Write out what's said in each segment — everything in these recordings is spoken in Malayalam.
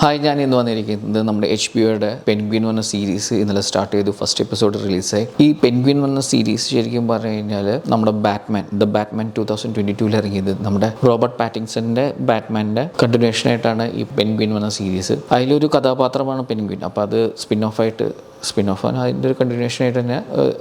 ഹായ്, ഞാൻ ഇന്ന് വന്നിരിക്കുന്നത് നമ്മുടെ HBO പെൻഗ്വിൻ എന്ന സീരീസ് ഇന്നലെ സ്റ്റാർട്ട് ചെയ്തു. ഫസ്റ്റ് എപ്പിസോഡ് റിലീസായി. ഈ പെൻഗ്വിൻ എന്ന സീരീസ് ശരിക്കും പറഞ്ഞു കഴിഞ്ഞാൽ നമ്മുടെ ബാറ്റ്മാൻ 2022 ഇറങ്ങിയത് നമ്മുടെ റോബർട്ട് പാറ്റിൻസന്റെ ബാറ്റ്മാൻ്റെ കണ്ടിന്യൂഷൻ ആയിട്ടാണ് ഈ പെൻഗ്വിൻ എന്ന സീരീസ്. അതിലൊരു കഥാപാത്രമാണ് പെൻഗ്വിൻ. അപ്പോൾ അത് സ്പിൻ ഓഫാണ് അതിൻ്റെ ഒരു കണ്ടിന്യൂഷൻ ആയിട്ട് തന്നെ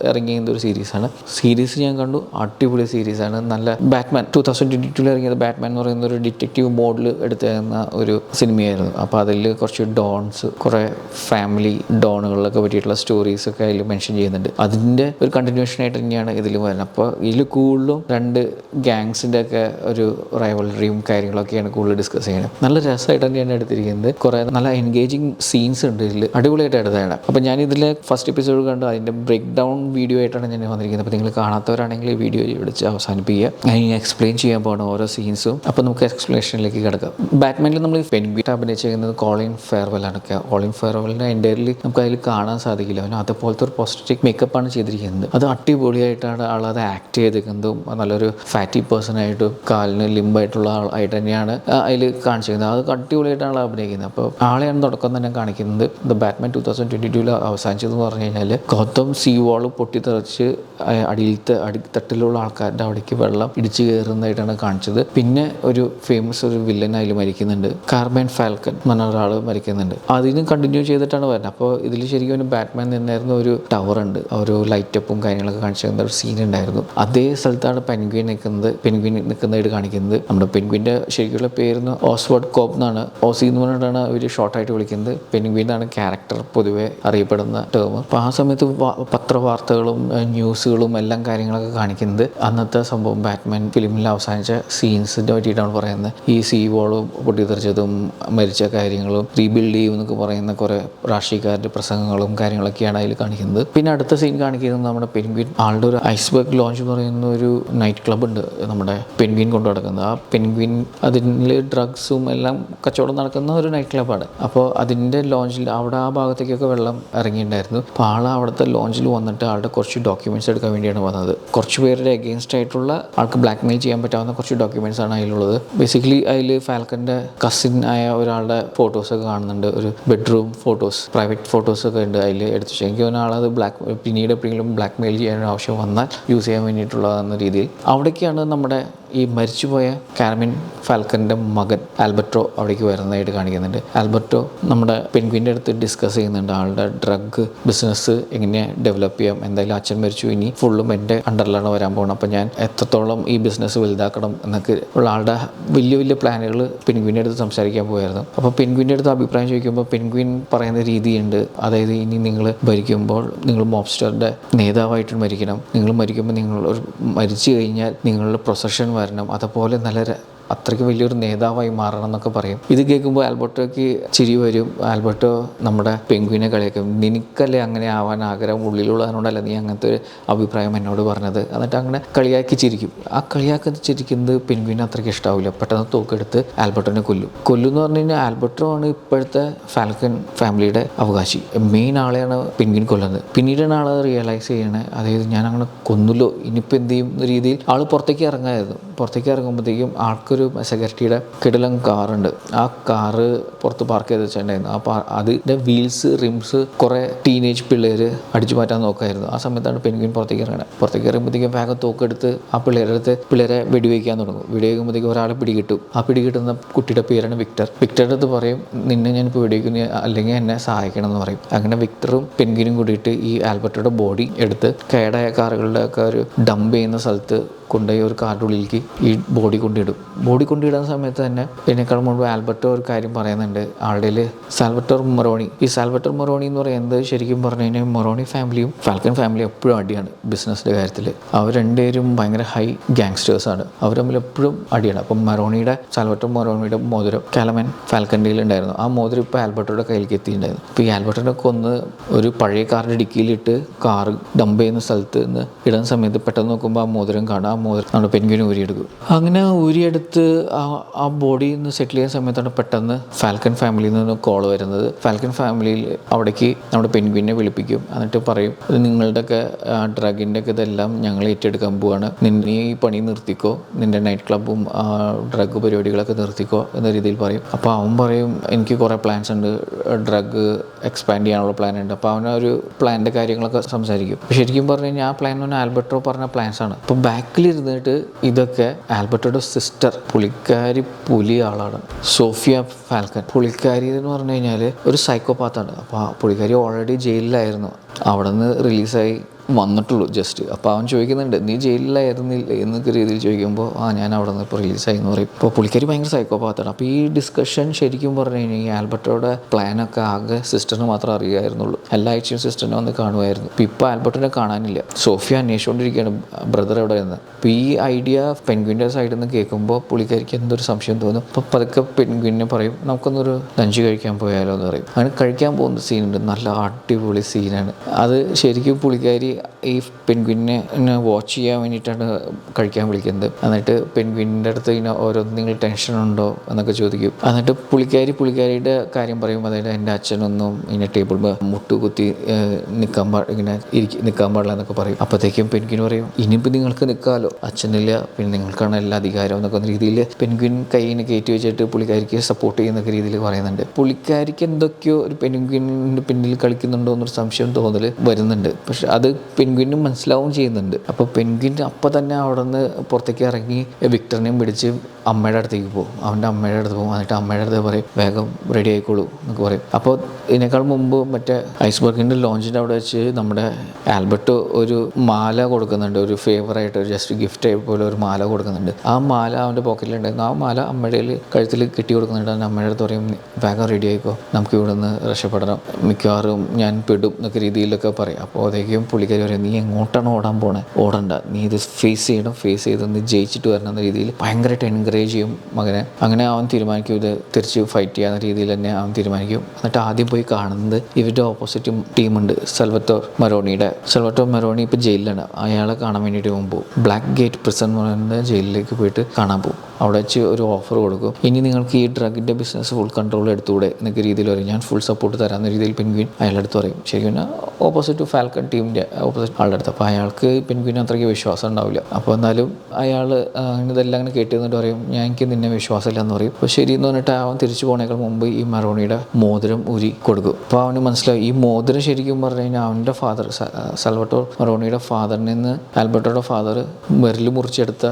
ഇറങ്ങിയ ഒരു സീരീസാണ്. സീരീസ് ഞാൻ കണ്ടു, അടിപൊളി സീരീസാണ്. നല്ല ബാറ്റ്മാൻ 2022 ഇറങ്ങിയത് ബാറ്റ്മാൻ എന്ന് പറയുന്ന ഒരു ഡിറ്റക്റ്റീവ് മോഡിൽ എടുത്തിരുന്ന ഒരു സിനിമയായിരുന്നു. അപ്പോൾ അതിൽ കുറച്ച് കുറേ ഫാമിലി ഡോണുകളിലൊക്കെ പറ്റിയിട്ടുള്ള സ്റ്റോറീസൊക്കെ അതിൽ മെൻഷൻ ചെയ്യുന്നുണ്ട്. അതിൻ്റെ ഒരു കണ്ടിന്യൂഷൻ ആയിട്ട് തന്നെയാണ് ഇതിൽ വരുന്നത്. അപ്പോൾ ഇതിൽ കൂടുതലും രണ്ട് ഗ്യാങ്സിൻ്റെ ഒക്കെ ഒരു റൈവലറിയും കാര്യങ്ങളൊക്കെയാണ് കൂടുതൽ ഡിസ്കസ് ചെയ്യുന്നത്. നല്ല രസമായിട്ട് തന്നെയാണ് എടുത്തിരിക്കുന്നത്. കുറേ നല്ല എൻഗേജിങ് സീൻസ് ഉണ്ട് ഇതിൽ, അടിപൊളിയായിട്ട് എടുത്തതാണ്. അപ്പോൾ ഞാൻ ഇതിലെ ഫസ്റ്റ് എപ്പിസോഡ് കണ്ടു. അതിൻ്റെ ബ്രേക്ക് ഡൗൺ വീഡിയോ ആയിട്ടാണ് ഞാൻ വന്നിരിക്കുന്നത്. അപ്പോൾ നിങ്ങൾ കാണാത്തവരാണെങ്കിൽ ഈ വീഡിയോ വിളിച്ച് അവസാനിപ്പിക്കുക. ഞാൻ എക്സ്പ്ലെയിൻ ചെയ്യാൻ പോകണം ഓരോ സീൻസും. അപ്പോൾ നമുക്ക് എക്സ്പ്ലനേഷനിലേക്ക് കിടക്കാം. ബാറ്റ്മാനിൽ നമ്മൾ പെൻഗ്വിൻ അഭിനയിച്ചിരിക്കുന്നത് കോളിൻ ഫെയർവെല്ലാണ്. കോളിൻ ഫെയർവെല്ലിനെ എൻ്റയർലി നമുക്ക് അതിൽ കാണാൻ സാധിക്കില്ല. അവന് അതുപോലത്തെ ഒരു പോസ്റ്ററ്റിക് മേക്കപ്പാണ് ചെയ്തിരിക്കുന്നത്. അത് അടിപൊളിയായിട്ടാണ് ആളത് ആക്ട് ചെയ്തിരിക്കുന്നതും. നല്ലൊരു ഫാറ്റി പേഴ്സണായിട്ടും കാലിന് ലിംബായിട്ടുള്ള ആളായിട്ട് തന്നെയാണ് അതിൽ കാണിച്ചിരിക്കുന്നത്. അത് അടിപൊളിയായിട്ടാണ് ആൾ അഭിനയിക്കുന്നത്. അപ്പോൾ ആളെയാണ് തുടക്കം തന്നെ കാണിക്കുന്നത്. ദ ബാറ്റ്മാൻ 2022 അവസാനിച്ചതെന്ന് പറഞ്ഞു കഴിഞ്ഞാൽ ഗൗതം സീ വാള് പൊട്ടിത്തെറിച്ച് അടിത്തട്ടിലുള്ള ആൾക്കാരുടെ അവിടേക്ക് വെള്ളം ഇടിച്ചു കയറുന്നതായിട്ടാണ് കാണിച്ചത്. പിന്നെ ഒരു ഫേമസ് ഒരു വില്ലൻ അതിൽ മരിക്കുന്നുണ്ട്. കാർബൈൻ ഫാൽക്കൺ എന്ന ഒരാൾ മരിക്കുന്നുണ്ട്. അതിനും കണ്ടിന്യൂ ചെയ്തിട്ടാണ് വരുന്നത്. അപ്പോൾ ഇതിൽ ശരിക്കും ഒരു ബാറ്റ്മാൻ നിന്നായിരുന്ന ഒരു ടവർ ഉണ്ട്, ഒരു ലൈറ്റപ്പും കാര്യങ്ങളൊക്കെ കാണിച്ചിരുന്ന ഒരു സീൻ ഉണ്ടായിരുന്നു. അതേ സ്ഥലത്താണ് പെൻഗ്വിൻ നിൽക്കുന്നതായിട്ട് കാണിക്കുന്നത്. നമ്മുടെ പെൻഗ്വിൻ്റെ ശരിക്കുള്ള പേരുന്ന് ഓസ്വാർഡ് കോപ്പ് എന്നാണ്, ഓസി എന്ന് പറഞ്ഞിട്ടാണ് അവർ ഷോർട്ടായിട്ട് വിളിക്കുന്നത്. പെൻഗ്വിൻ എന്നാണ് ക്യാരക്ടർ പൊതുവെ അറിയപ്പെടുന്ന ടേം. അപ്പോൾ ആ സമയത്ത് പത്രവാർത്തകളും ന്യൂസുകളും എല്ലാം കാര്യങ്ങളൊക്കെ കാണിക്കുന്നത് അന്നത്തെ സംഭവം ബാറ്റ്മാൻ ഫിലിമിൽ അവസാനിച്ച സീൻസിൻ്റെ പറ്റിയിട്ടാണ് പറയുന്നത്. ഈ സീ വോള് പൊട്ടിത്തെറിച്ചതും മരിച്ച കാര്യങ്ങളും റീബിൽഡ് ചെയ്യും എന്നൊക്കെ പറയുന്ന കുറേ രാഷ്ട്രീയക്കാരുടെ പ്രസംഗങ്ങളും കാര്യങ്ങളൊക്കെയാണ് അതിൽ കാണിക്കുന്നത്. പിന്നെ അടുത്ത സീൻ കാണിക്കുന്നത് നമ്മുടെ പെൻഗ്വിൻ ആളുടെ ഒരു ഐസ്ബർഗ് ലോഞ്ച് എന്ന് പറയുന്ന ഒരു നൈറ്റ് ക്ലബ്ബ് ഉണ്ട് നമ്മുടെ പെൻഗ്വിൻ കൊണ്ടു നടക്കുന്നത്. ആ പെൻഗ്വിൻ അതിൽ ഡ്രഗ്സും എല്ലാം കച്ചവടം നടക്കുന്ന ഒരു നൈറ്റ് ക്ലബ്ബാണ്. അപ്പോൾ അതിൻ്റെ ലോഞ്ചിൽ അവിടെ ആ ഭാഗത്തേക്കൊക്കെ വെള്ളം ഇറങ്ങിയിട്ടുണ്ടായിരുന്നു. അപ്പോൾ അവിടുത്തെ ലോഞ്ചിൽ വന്നിട്ട് ആളുടെ കുറച്ച് ഡോക്യുമെൻറ്റ്സ് എടുക്കാൻ വേണ്ടിയാണ് വന്നത്. കുറച്ച് പേരുടെ അഗെയിൻസ്റ്റ് ആയിട്ടുള്ള ആൾക്ക് ബ്ലാക്ക് മെയിൽ ചെയ്യാൻ പറ്റാവുന്ന കുറച്ച് ഡോക്യുമെൻറ്റ്സ് ആണ് അതിലുള്ളത്. ബേസിക്കലി അതിൽ ഫാൽക്കൻ്റെ കസിൻ ആയ ഒരാളുടെ ഫോട്ടോസൊക്കെ കാണുന്നുണ്ട്. ഒരു ബെഡ്റൂം ഫോട്ടോസ്, പ്രൈവറ്റ് ഫോട്ടോസൊക്കെ ഉണ്ട് അതിൽ എടുത്തു. എനിക്ക് ഒരാളത് പിന്നീട് എപ്പോഴെങ്കിലും ബ്ലാക്ക് മെയിൽ ചെയ്യാൻ ആവശ്യം വന്നാൽ യൂസ് ചെയ്യാൻ വേണ്ടിയിട്ടുള്ളതെന്ന രീതിയിൽ അവിടേക്കാണ് നമ്മുടെ ഈ മരിച്ചുപോയ കാർബൈൻ ഫാൽക്കൻ്റെ മകൻ ആൽബർട്ടോ അവിടേക്ക് വരുന്നതായിട്ട് കാണിക്കുന്നുണ്ട്. ആൽബർട്ടോ നമ്മുടെ പെൻഗ്വിൻ്റെ അടുത്ത് ഡിസ്കസ് ചെയ്യുന്നുണ്ട് ആളുടെ ഡ്രഗ് ബിസിനസ് എങ്ങനെ ഡെവലപ്പ് ചെയ്യാം. എന്തായാലും അച്ഛൻ മരിച്ചു, ഇനി ഫുള്ളും എൻ്റെ അണ്ടറിലാണ് വരാൻ പോകുന്നത്. അപ്പോൾ ഞാൻ എത്രത്തോളം ഈ ബിസിനസ് വലുതാക്കണം എന്നൊക്കെ ഉള്ള ആളുടെ വലിയ പ്ലാനുകൾ പെൻഗ്വിൻ്റെ അടുത്ത് സംസാരിക്കാൻ പോയായിരുന്നു. അപ്പോൾ പെൻഗ്വിൻ്റെ അടുത്ത് അഭിപ്രായം ചോദിക്കുമ്പോൾ പെൻഗ്വിൻ പറയുന്ന രീതിയുണ്ട്. അതായത് ഇനി നിങ്ങൾ ഭരിക്കുമ്പോൾ നിങ്ങൾ മോബ്സ്റ്ററുടെ നേതാവായിട്ട് മരിക്കണം. നിങ്ങൾ മരിക്കുമ്പോൾ മരിച്ചു കഴിഞ്ഞാൽ നിങ്ങളുടെ പ്രൊസഷൻ വരണം. അതുപോലെ അത്രയ്ക്ക് വലിയൊരു നേതാവായി മാറണം എന്നൊക്കെ പറയും. ഇത് കേൾക്കുമ്പോൾ ആൽബർട്ടോയ്ക്ക് ചിരി വരും. ആൽബർട്ടോ നമ്മുടെ പെൻഗ്വിനെ കളിയാക്കും. നിനക്കല്ലേ അങ്ങനെ ആവാൻ ആഗ്രഹം, ഉള്ളിലുള്ളതിനോടല്ല നീ അങ്ങനത്തെ ഒരു അഭിപ്രായം എന്നോട് പറഞ്ഞത്. എന്നിട്ട് അങ്ങനെ കളിയാക്കി ചിരിക്കും. ആ ചിരിക്കുന്നത് പെൻഗ്വിനെ അത്രയ്ക്ക് ഇഷ്ടാവില്ല. പെട്ടെന്ന് തോക്കെടുത്ത് ആൽബർട്ടോനെ കൊല്ലുമെന്ന് പറഞ്ഞു കഴിഞ്ഞാൽ ആൽബർട്ടോ ആണ് ഇപ്പോഴത്തെ ഫാൽക്കൺ ഫാമിലിയുടെ അവകാശി. മെയിൻ ആളെയാണ് പെൻഗ്വിൻ കൊല്ലുന്നത്. പിന്നീടാണ് ആൾ റിയലൈസ് ചെയ്യണത്, അതായത് ഞാൻ അങ്ങനെ കൊന്നുല്ലോ, ഇനിയിപ്പോൾ എന്ത് ചെയ്യും എന്ന രീതിയിൽ ആൾ പുറത്തേക്ക് ഇറങ്ങുമ്പോഴത്തേക്കും ആൾക്കൊരു സെക്യൂരിറ്റിയുടെ കിടിലം കാറുണ്ട്. ആ കാറ് പുറത്ത് പാർക്ക് ചെയ്ത് വെച്ചിട്ടുണ്ടായിരുന്നു. അപ്പോൾ അതിൻ്റെ വീൽസ് റിംസ് കുറേ ടീനേജ് പിള്ളേർ അടിച്ചു മാറ്റാൻ നോക്കായിരുന്നു. ആ സമയത്താണ് പെൻഗ്വിൻ പുറത്തേക്ക് ഇറങ്ങുമ്പോഴത്തേക്കും വേഗം തോക്കെടുത്ത് ആ പിള്ളേരെ വെടിവെക്കാൻ തുടങ്ങും. വെടിവെക്കുമ്പോഴത്തേക്കും ഒരാളെ പിടികിട്ടും. ആ പിടികിട്ടുന്ന കുട്ടിയുടെ പേരാണ് വിക്ടറുടെ അടുത്ത് പറയും, നിന്നെ ഞാനിപ്പോൾ വെടിവെക്കുന്ന അല്ലെങ്കിൽ എന്നെ സഹായിക്കണം എന്ന് പറയും. അങ്ങനെ വിക്ടറും പെൻഗ്വിനും കൂടിയിട്ട് ഈ ആൽബർട്ടോയുടെ ബോഡി എടുത്ത് കേടായ കാറുകളുടെ ഒക്കെ ഒരു ഡംപ് ചെയ്യുന്ന സ്ഥലത്ത് കൊണ്ടുപോയി ഒരു കാറിൻ്റെ ഉള്ളിലേക്ക് ഈ ബോഡി കൊണ്ടിടുന്ന സമയത്ത് തന്നെ ഇതിനേക്കാൾ മുമ്പ് ആൽബർട്ടോ ഒരു കാര്യം പറയുന്നുണ്ട്. ആളുടെ സാൽവട്ടോർ മൊറോണി എന്ന് പറയുന്നത് ശരിക്കും പറഞ്ഞു കഴിഞ്ഞാൽ മൊറോണി ഫാമിലിയും ഫാൽക്കൺ ഫാമിലിയും എപ്പോഴും അടിയാണ് ബിസിനസ്സിൻ്റെ കാര്യത്തിൽ. അവർ രണ്ടുപേരും ഭയങ്കര ഹൈ ഗാങ്സ്റ്റേഴ്സാണ്. അവർ തമ്മിൽ എപ്പോഴും അടിയാണ്. അപ്പം സാൽവട്ടോർ മൊറോണിയുടെ മോതിരം കാലമൻ ഫാൽക്കൻ്റെ ഉണ്ടായിരുന്നു. ആ മോതിരം ഇപ്പോൾ ആൽബർട്ടോയുടെ കയ്യിലേക്ക് എത്തിയിട്ടുണ്ടായിരുന്നു. ഇപ്പോൾ ഈ ആൽബർട്ടോനെ കൊന്ന് ഒരു പഴയ കാറിൻ്റെ ഡിക്കിയിലിട്ട് കാറ് ഡംപ് ചെയ്യുന്ന സ്ഥലത്ത് നിന്ന് ഇടുന്ന സമയത്ത് പെട്ടെന്ന് നോക്കുമ്പോൾ ആ മോതിരം കാണാം. ആ മോതിരം നമ്മുടെ പെൻഗ്വിൻ ഊരിയെടുക്കും. അങ്ങനെ ഊരിയെടുത്ത് ആ ബോഡി നിന്ന് സെറ്റിൽ ചെയ്യുന്ന സമയത്താണ് പെട്ടെന്ന് ഫാൽക്കൺ ഫാമിലിയിൽ നിന്ന് കോൾ വരുന്നത്. ഫാൽക്കൺ ഫാമിലിയിൽ അവിടേക്ക് നമ്മുടെ പെൻഗ്വിനെ വിളിപ്പിക്കും. എന്നിട്ട് പറയും, നിങ്ങളുടെയൊക്കെ ഡ്രഗിൻ്റെ ഒക്കെ ഇതെല്ലാം ഞങ്ങൾ ഏറ്റെടുക്കാൻ പോവാണ്, നീ ഈ പണി നിർത്തിക്കോ, നിൻ്റെ നൈറ്റ് ക്ലബ്ബും ഡ്രഗ് പരിപാടികളൊക്കെ നിർത്തിക്കോ എന്ന രീതിയിൽ പറയും. അപ്പോൾ അവൻ പറയും, എനിക്ക് കുറേ പ്ലാൻസ് ഉണ്ട്, ഡ്രഗ് എക്സ്പാൻഡ് ചെയ്യാനുള്ള പ്ലാൻ ഉണ്ട്. അപ്പോൾ അവനൊരു പ്ലാനിൻ്റെ കാര്യങ്ങളൊക്കെ സംസാരിക്കും. ശരിക്കും പറഞ്ഞു കഴിഞ്ഞാൽ ആ പ്ലാൻ എന്ന് ആൽബർട്ടോ പറഞ്ഞ പ്ലാൻസ് ആണ്. അപ്പോൾ ബാക്കിലിരുന്നിട്ട് ഇതൊക്കെ ആൽബർട്ടോയുടെ സിസ്റ്റർ, പുള്ളിക്കാരി പുലി ആളാണ്, സോഫിയ ഫാൽക്കൺ. പുള്ളിക്കാരി എന്ന് പറഞ്ഞു കഴിഞ്ഞാൽ ഒരു സൈക്കോപാത്താണ്. അപ്പോൾ പുള്ളിക്കാരി ഓൾറെഡി ജയിലിലായിരുന്നു, അവിടെ നിന്ന് റിലീസായി വന്നിട്ടുള്ളൂ ജസ്റ്റ്. അപ്പോൾ അവൻ ചോദിക്കുന്നുണ്ട്, നീ ജയിലിലായിരുന്നില്ല എന്നൊക്കെ രീതിയിൽ ചോദിക്കുമ്പോൾ ഞാൻ അവിടെ നിന്ന് ഇപ്പോൾ റിലീസായി എന്ന് പറയും. അപ്പോൾ പുള്ളിക്കാരി ഭയങ്കര സൈക്കോപാത്താണ്. അപ്പോൾ ഈ ഡിസ്കഷൻ ശരിക്കും പറഞ്ഞു കഴിഞ്ഞാൽ ഈ ആൽബർട്ടോയുടെ പ്ലാനൊക്കെ ആകെ സിസ്റ്ററിന് മാത്രം അറിയാമായിരുന്നുള്ളൂ. എല്ലാ ആഴ്ചയും സിസ്റ്ററിനെ വന്ന് കാണുമായിരുന്നു. ഇപ്പോൾ ആൽബർട്ടിനെ കാണാനില്ല. സോഫിയ അന്വേഷിച്ചുകൊണ്ടിരിക്കുകയാണ് ബ്രദർ എവിടെ നിന്ന്. അപ്പോൾ ഈ ഐഡിയ പെൻഗ്വിൻ്റെ സൈഡിൽ നിന്ന് കേൾക്കുമ്പോൾ പുള്ളിക്കാരിക്ക് എന്തൊരു സംശയം തോന്നും. അപ്പോൾ പതുക്കെ പെൻഗ്വിനെ പറയും, നമുക്കൊന്നൊരു ലഞ്ച് കഴിക്കാൻ പോയാലോ എന്ന് പറയും. അങ്ങനെ കഴിക്കാൻ പോകുന്ന സീനുണ്ട്, നല്ല അടിപൊളി സീനാണ് അത്. ശരിക്കും പുള്ളിക്കാരി ഈ പെൻഗ്വിനെ വാച്ച് ചെയ്യാൻ വേണ്ടിയിട്ടാണ് കഴിക്കാൻ വിളിക്കുന്നത്. എന്നിട്ട് പെൻഗ്വിൻ്റെ അടുത്ത് ഇങ്ങനെ ഓരോന്നിങ്ങൾ ടെൻഷൻ ഉണ്ടോ എന്നൊക്കെ ചോദിക്കും. എന്നിട്ട് പുള്ളിക്കാരിയുടെ കാര്യം പറയും, അതായത് എൻ്റെ അച്ഛനൊന്നും ഇങ്ങനെ ടേബിൾ മുട്ടുകുത്തി നിൽക്കാൻ പാടില്ല എന്നൊക്കെ പറയും. അപ്പോഴത്തേക്കും പെൻഗ്വിൻ പറയും, ഇനിയിപ്പോൾ നിങ്ങൾക്ക് നിൽക്കാമല്ലോ, അച്ഛനില്ല, പിന്നെ നിങ്ങൾക്കാണ് എല്ലാ അധികാരവും എന്നൊക്കെ രീതിയിൽ പെൻഗ്വിൻ കൈയിന് കയറ്റി വെച്ചിട്ട് പുള്ളിക്കാരിക്ക് സപ്പോർട്ട് ചെയ്യുന്നൊക്കെ രീതിയിൽ പറയുന്നുണ്ട്. പുള്ളിക്കാരിക്ക് എന്തൊക്കെയോ ഒരു പെൻഗ്വിൻ്റെ പിന്നിൽ കളിക്കുന്നുണ്ടോ എന്നൊരു സംശയം തോന്നൽ വരുന്നുണ്ട്. പക്ഷെ അത് പെൻഗ്വിനും മനസ്സിലാവും ചെയ്യുന്നുണ്ട്. അപ്പോൾ പെൻഗ്വിൻ അപ്പോൾ തന്നെ അവിടെ നിന്ന് പുറത്തേക്ക് ഇറങ്ങി വിക്ടറിനെയും പിടിച്ച് അമ്മയുടെ അടുത്തേക്ക് പോകും. അവൻ്റെ അമ്മയുടെ അടുത്ത് പോകും. എന്നിട്ട് അമ്മയുടെ അടുത്ത് പറയും, വേഗം റെഡി ആയിക്കോളൂ എന്നൊക്കെ പറയും. അപ്പോൾ ഇതിനേക്കാൾ മുമ്പ് മറ്റേ ഐസ്ബർഗിൻ്റെ ലോഞ്ചിൻ്റെ അവിടെ വെച്ച് നമ്മുടെ ആൽബർട്ട് ഒരു മാല കൊടുക്കുന്നുണ്ട്, ഒരു ഫേവറായിട്ട് ഒരു ജസ്റ്റ് ഗിഫ്റ്റ് പോലെ ഒരു മാല കൊടുക്കുന്നുണ്ട്. ആ മാല അവൻ്റെ പോക്കറ്റിലുണ്ടായിരുന്നു. ആ മാല അമ്മയുടെ കഴുത്തിൽ കെട്ടി കൊടുക്കുന്നുണ്ട്. അവൻ്റെ അമ്മയുടെ അടുത്ത് പറയും, വേഗം റെഡി ആയിക്കോ, നമുക്ക് ഇവിടെ നിന്ന് രക്ഷപ്പെടണം, മിക്കവാറും ഞാൻ പെടും എന്നൊക്കെ രീതിയിലൊക്കെ പറയും. അപ്പോൾ അതേക്കും പുള്ളിക്കാരി പറയും, നീ എങ്ങോട്ടാണ് ഓടാൻ പോണേ, ഓടണ്ട, നീ ഇത് ഫേസ് ചെയ്ത് നീ ജയിച്ചിട്ട് വരണം എന്ന രീതിയിൽ ഭയങ്കരമായിട്ട് എൻകറേജ് ചെയ്യും മകനെ. അങ്ങനെ അവൻ തീരുമാനിക്കും ഇത് തിരിച്ച് ഫൈറ്റ് ചെയ്യാവുന്ന രീതിയിൽ തന്നെ അവൻ തീരുമാനിക്കും. എന്നിട്ട് ആദ്യം പോയി കാണുന്നത് ഇവരുടെ ഓപ്പോസിറ്റ് ടീമുണ്ട്, സൽവറ്റോർ മെറോണി ഇപ്പോൾ ജയിലിലാണ്. അയാളെ കാണാൻ വേണ്ടിയിട്ട് പോകുമ്പോൾ ബ്ലാക്ക് ഗേറ്റ് പ്രിസൺ എന്ന് പറയുന്ന ജയിലിലേക്ക് പോയിട്ട് കാണാൻ പോകും. അവിടെ വെച്ച് ഒരു ഓഫർ കൊടുക്കും, ഇനി നിങ്ങൾക്ക് ഈ ഡ്രഗിൻ്റെ ബിസിനസ് ഫുൾ കൺട്രോൾ എടുത്തുകൂടെ എന്നൊക്കെ രീതിയിൽ പറയും, ഞാൻ ഫുൾ സപ്പോർട്ട് തരാമെന്ന രീതിയിൽ പെൻഗ്വിൻ അയാളുടെ അടുത്ത് പറയും. ശരിക്കും ഓപ്പോസിറ്റ് ഫാൽക്കൺ ടീമിൻ്റെ ഓപ്പോസിറ്റ് ആളുടെ അടുത്ത്. അപ്പോൾ അയാൾക്ക് പെൻഗ്വിന് അത്രയ്ക്ക് വിശ്വാസം ഉണ്ടാവില്ല. അപ്പോൾ എന്നാലും അയാൾ ഇതെല്ലാം അങ്ങനെ കേട്ട് നിന്നിട്ട് പറയും, എനിക്ക് നിന്നെ വിശ്വാസമില്ല എന്ന് പറയും. അപ്പോൾ ശരി എന്ന് പറഞ്ഞിട്ട് അവൻ തിരിച്ചു പോണേക്കാൾ മുമ്പ് ഈ മെറോണിയുടെ മോതിരം ഊരി കൊടുക്കും. അപ്പോൾ അവന് മനസ്സിലാവും ഈ മോതിരം ശരിക്കും പറഞ്ഞു കഴിഞ്ഞാൽ അവൻ്റെ ഫാദർ സൽവറ്റോർ മെറോണിയുടെ ഫാദറിൽ നിന്ന് ആൽബർട്ടോയുടെ ഫാദർ വിരൽ മുറിച്ചെടുത്ത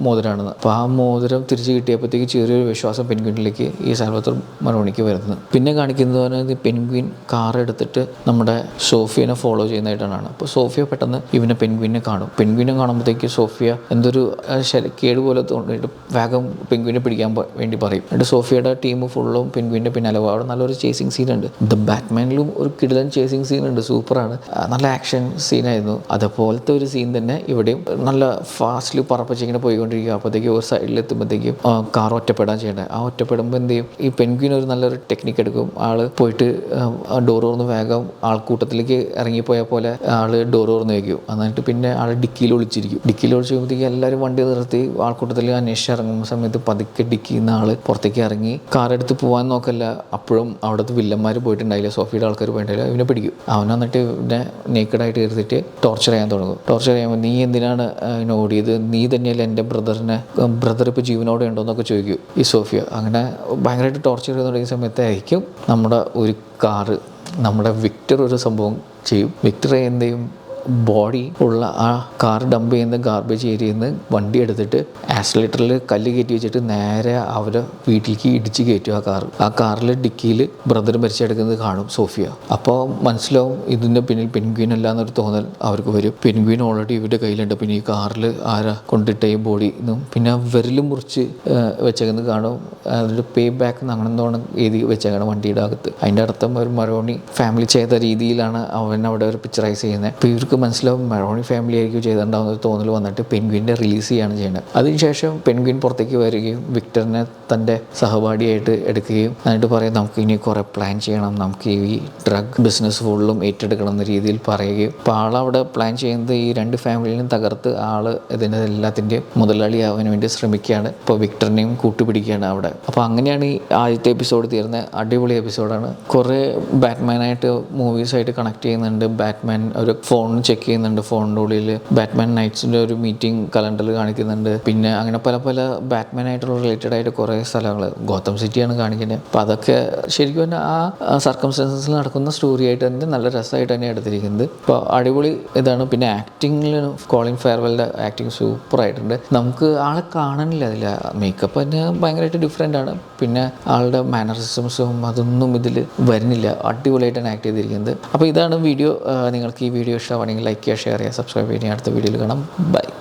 മോതിരമാണെന്ന്. അപ്പോൾ ആ മോതിരം തിരിച്ച് കിട്ടിയപ്പോഴത്തേക്ക് ചെറിയൊരു വിശ്വാസം പെൻഗ്വിനിലേക്ക് ഈ സാൽവത്തോർ മെറോണിക്ക് വരുന്നത്. പിന്നെ കാണിക്കുന്നത് പറഞ്ഞാൽ പെൻഗ്വിൻ കാർ എടുത്തിട്ട് നമ്മുടെ സോഫിയനെ ഫോളോ ചെയ്യുന്നതായിട്ടാണ്. അപ്പോൾ സോഫിയ പെട്ടെന്ന് ഇവനെ പെൻഗ്വിനെ കാണുമ്പോഴത്തേക്ക് സോഫിയ എന്തൊരു കേട് പോലെ തോന്നിയിട്ട് വേഗം പെൻഗ്വിനെ പിടിക്കാൻ വേണ്ടി പറയും. എന്നിട്ട് സോഫിയയുടെ ടീം ഫുള്ളും പെൻഗ്വിൻ്റെ പിന്നാലെ അവിടെ നല്ലൊരു ചേസിങ് സീനുണ്ട്. ദ ബാറ്റ്മാനിലും ഒരു കിടിലൻ ചേസിങ് സീനുണ്ട്, സൂപ്പറാണ്, നല്ല ആക്ഷൻ സീനായിരുന്നു. അതുപോലത്തെ ഒരു സീൻ തന്നെ ഇവിടെയും നല്ല ഫാസ്റ്റിൽ പറപ്പിച്ച് ഇങ്ങനെ പോയിക്കൊണ്ടിരിക്കുക. അപ്പോഴത്തേക്ക് ഒരു സൈഡിലെത്തുമ്പോഴത്തേക്കും കാർ ഒറ്റപ്പെടാൻ ചെയ്യേണ്ടത്. ആ ഒറ്റപ്പെടുമ്പോൾ എന്ത് ചെയ്യും, ഈ പെൻഗ്വിൻ ഒരു നല്ലൊരു ടെക്നിക്ക് എടുക്കും. ആള് പോയിട്ട് ഡോർ തുറന്ന് വേഗം ആൾക്കൂട്ടത്തിലേക്ക് ഇറങ്ങിപ്പോയ പോലെ ആള് ഡോർ തുറന്ന് വയ്ക്കും. എന്നിട്ട് പിന്നെ ആൾ ഡിക്കിയിൽ ഒളിച്ചിരിക്കും. ഡിക്കിയിൽ ഒളിച്ചുമ്പോഴത്തേക്ക് എല്ലാവരും വണ്ടി നിർത്തി ആൾക്കൂട്ടത്തിൽ അന്വേഷിച്ച് ഇറങ്ങുന്ന സമയത്ത് പതുക്കെ ഡിക്കിയിൽ നിന്ന് ആള് പുറത്തേക്ക് ഇറങ്ങി കാർ എടുത്ത് പോകാൻ നോക്കല്ല. അപ്പോഴും അവിടുത്തെ വില്ലന്മാർ പോയിട്ടുണ്ടായില്ല, സോഫിയുടെ ആൾക്കാർ പോയിട്ടുണ്ടായില്ല. ഇവനെ പിടിക്കും. അവൻ വന്നിട്ട് ഇവനെ നേക്കഡായിട്ട് എടുത്തിട്ട് ടോർച്ചർ ചെയ്യാൻ തുടങ്ങും. ടോർച്ചർ ചെയ്യുമ്പോൾ നീ എന്തിനാണ് ഓടിയത്, നീ തന്നെയല്ലേ എൻ്റെ ബ്രദർ ഇപ്പോൾ ജീവനോടെ ഉണ്ടോ എന്നൊക്കെ ചോദിക്കും ഈ സോഫിയ. അങ്ങനെ ഭയങ്കരമായിട്ട് ടോർച്ചർ ചെയ്ത് തുടങ്ങിയ സമയത്തായിരിക്കും നമ്മുടെ ഒരു കാറ് നമ്മുടെ വിക്ടർ ഒരു സംഭവം ചെയ്യും. വിക്ടർ എന്ത് ചെയ്യും, ബോഡി ഉള്ള ആ കാർ ഡംപ് ചെയ്യുന്ന ഗാർബേജ് ഏരിയയിൽ നിന്ന് വണ്ടി എടുത്തിട്ട് ആക്സിലേറ്ററിൽ കല്ല് കയറ്റി വെച്ചിട്ട് നേരെ അവരെ വീട്ടിലേക്ക് ഇടിച്ച് കയറ്റും ആ കാറിൽ ഡിക്കിയിൽ ബ്രദർ മരിച്ചെടുക്കുന്നത് കാണും സോഫിയ. അപ്പോൾ മനസ്സിലാവും ഇതിൻ്റെ പിന്നിൽ പെൻഗ്വിൻ അല്ല എന്നൊരു തോന്നൽ അവർക്ക് വരും. പെൻഗ്വിൻ ഓൾറെഡി ഇവരുടെ കയ്യിലുണ്ട്. പിന്നെ ഈ കാറിൽ ആരാ കൊണ്ടിട്ട ഈ ബോഡി എന്നും പിന്നെ വിരലും മുറിച്ച് വെച്ചേക്കുന്നത് കാണും. അതിൻ്റെ പേ ബാക്ക് എന്ന് അങ്ങനെ എന്തോണം എഴുതി വെച്ചേക്കണം വണ്ടിയുടെ അകത്ത്. അതിൻ്റെ അർത്ഥം ഒരു മെറോണി ഫാമിലി ചെയ്ത രീതിയിലാണ് അവൻ അവിടെ ഒരു പിക്ചറൈസ് ചെയ്യുന്നത്. അപ്പോൾ ഇവർക്ക് അവർക്ക് മനസ്സിലാവും മെറോണി ഫാമിലി ആയിരിക്കും ചെയ്തിട്ടുണ്ടാവുന്ന തോന്നൽ വന്നിട്ട് പെൻഗ്വിനെ റിലീസ് ചെയ്യുകയാണ് ചെയ്യുന്നത്. അതിനുശേഷം പെൻഗ്വിൻ പുറത്തേക്ക് വരികയും വിക്ടറിനെ തൻ്റെ സഹപാഠിയായിട്ട് എടുക്കുകയും എന്നിട്ട് പറയും നമുക്ക് ഇനി കുറേ പ്ലാൻ ചെയ്യണം, നമുക്ക് ഈ ഡ്രഗ് ബിസിനസ് ഫുള്ളും ഏറ്റെടുക്കണം എന്ന രീതിയിൽ പറയുകയും അപ്പോൾ ആളവിടെ പ്ലാൻ ചെയ്യുന്നത് ഈ രണ്ട് ഫാമിലിയും തകർത്ത് ആള് ഇതിൻ്റെ എല്ലാത്തിൻ്റെയും മുതലാളിയാവാൻ വേണ്ടി ശ്രമിക്കുകയാണ്. ഇപ്പോൾ വിക്ടറിനെയും കൂട്ടുപിടിക്കുകയാണ് അവിടെ. അപ്പോൾ അങ്ങനെയാണ് ഈ ആദ്യത്തെ എപ്പിസോഡ് തീർന്നത്. അടിപൊളി എപ്പിസോഡാണ്. കുറേ ബാറ്റ്മാനായിട്ട് മൂവീസായിട്ട് കണക്ട് ചെയ്യുന്നുണ്ട്. ബാറ്റ്മാൻ ഒരു ഫോൺ ചെക്ക് ചെയ്യുന്നുണ്ട്, ഫോണിൻ്റെ ഉള്ളിൽ ബാറ്റ്മാൻ നൈറ്റ്സിൻ്റെ ഒരു മീറ്റിംഗ് കലണ്ടറിൽ കാണിക്കുന്നുണ്ട്. പിന്നെ അങ്ങനെ പല പല ബാറ്റ്മാനായിട്ടുള്ള റിലേറ്റഡ് ആയിട്ട് കുറേ സ്ഥലങ്ങൾ, ഗോതം സിറ്റിയാണ് കാണിക്കുന്നത്. അപ്പോൾ അതൊക്കെ ശരിക്കും തന്നെ ആ സർക്കംസ്റ്റൻസസിൽ നടക്കുന്ന സ്റ്റോറി ആയിട്ട് തന്നെ നല്ല രസമായിട്ട് തന്നെ എടുത്തിരിക്കുന്നത്. ഇപ്പോൾ അടിപൊളി ഇതാണ്. പിന്നെ ആക്ടിങ്ങിൽ കോളിൻ ഫെയർവെല്ലിൻ്റെ ആക്ടിങ് സൂപ്പറായിട്ടുണ്ട്. നമുക്ക് ആളെ കാണാനില്ല അതിൽ, മേക്കപ്പ് തന്നെ ഭയങ്കരമായിട്ട് ഡിഫറെൻ്റ് ആണ്. പിന്നെ ആളുടെ മാനറിസംസും അതൊന്നും ഇതിൽ വരുന്നില്ല. അടിപൊളിയായിട്ടാണ് ആക്ട് ചെയ്തിരിക്കുന്നത്. അപ്പോൾ ഇതാണ് വീഡിയോ. നിങ്ങൾക്ക് ഈ വീഡിയോ ഇഷ്ടമാണെങ്കിൽ ലൈക്ക് ചെയ്യുക, ഷെയർ ചെയ്യുക, സബ്സ്ക്രൈബ് ചെയ്യുക. അടുത്ത വീഡിയോയിൽ കാണാം. ബൈ.